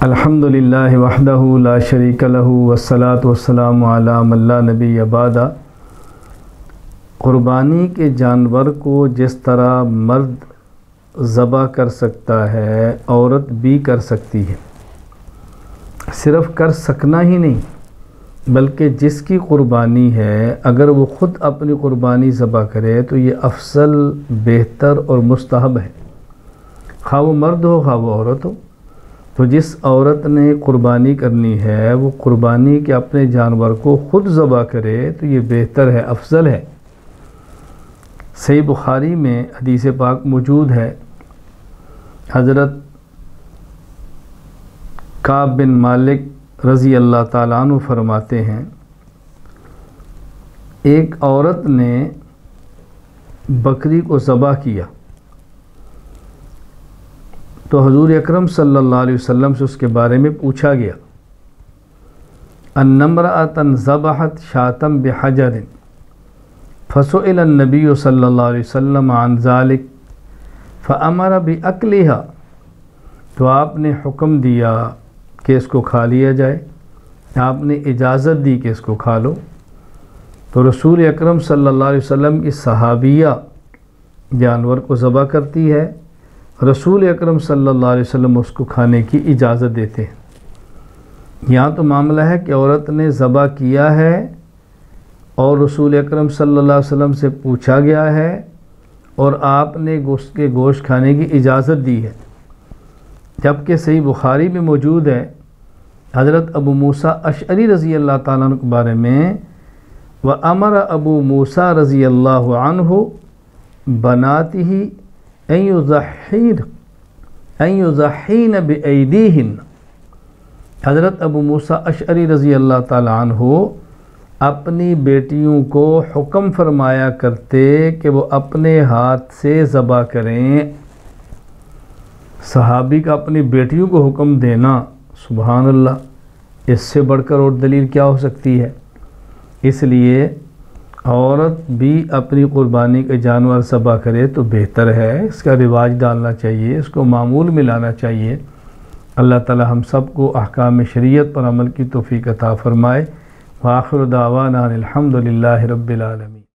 الحمدللہ وحدہ لا شریک لہ والصلاة والسلام علی من لا نبی بعد۔ قربانی کے جانور کو جس طرح مرد ذبح کر سکتا ہے عورت بھی کر سکتی ہے۔ صرف کر سکنا ہی نہیں بلکہ جس کی قربانی ہے اگر وہ خود اپنی قربانی ذبح کرے تو یہ افضل، بہتر اور مستحب ہے، خواہ وہ مرد ہو خواہ وہ عورت ہو۔ تو جس عورت نے قربانی کرنی ہے وہ قربانی کے اپنے جانور کو خود ذبح کرے تو یہ بہتر ہے، افضل ہے۔ صحیح بخاری میں حدیث پاک موجود ہے، حضرت کعب بن مالک رضی اللہ تعالیٰ عنہ فرماتے ہیں، ایک عورت نے بکری کو ذبح کیا تو حضور اکرم صلی اللہ علیہ وسلم سے اس کے بارے میں پوچھا گیا، ان امرأۃ ذبحت شاۃ بحجر فسئل النبی صلی اللہ علیہ وسلم عن ذلک فامر باکلها، تو آپ نے حکم دیا کہ اس کو کھا لیا جائے، آپ نے اجازت دی کہ اس کو کھا لو۔ تو رسول اکرم صلی اللہ علیہ وسلم کی صحابیہ جانور کو ذبح کرتی ہے، رسول اکرم صلی اللہ علیہ وسلم اس کو کھانے کی اجازت دیتے ہیں۔ یہاں تو معاملہ ہے کہ عورت نے ذبح کیا ہے اور رسول اکرم صلی اللہ علیہ وسلم سے پوچھا گیا ہے اور آپ نے اس کے گوشت کھانے کی اجازت دی ہے، جبکہ صحیح بخاری میں موجود ہے حضرت ابو موسیٰ اشعری رضی اللہ تعالیٰ عنہ کے بارے میں، وَأَمَرَ ابو موسیٰ رضی اللہ عنہ بناتہ ان یضحین بأیدیہن، حضرت ابو موسیٰ اشعری رضی اللہ تعالیٰ عنہ اپنی بیٹیوں کو حکم فرمایا کرتے کہ وہ اپنے ہاتھ سے ذبح کریں۔ صحابی کا اپنی بیٹیوں کو حکم دینا، سبحان اللہ، اس سے بڑھ کر اور دلیل کیا ہو سکتی ہے؟ اس لیے عورت بھی اپنی قربانی کے جانور ذبح کرے تو بہتر ہے، اس کا رواج ڈالنا چاہیے، اس کو معمول میں لانا چاہیے۔ اللہ تعالی ہم سب کو احکام شریعت پر عمل کی توفیق عطا فرمائے۔ وآخر دعوانا الحمدللہ رب العالمین۔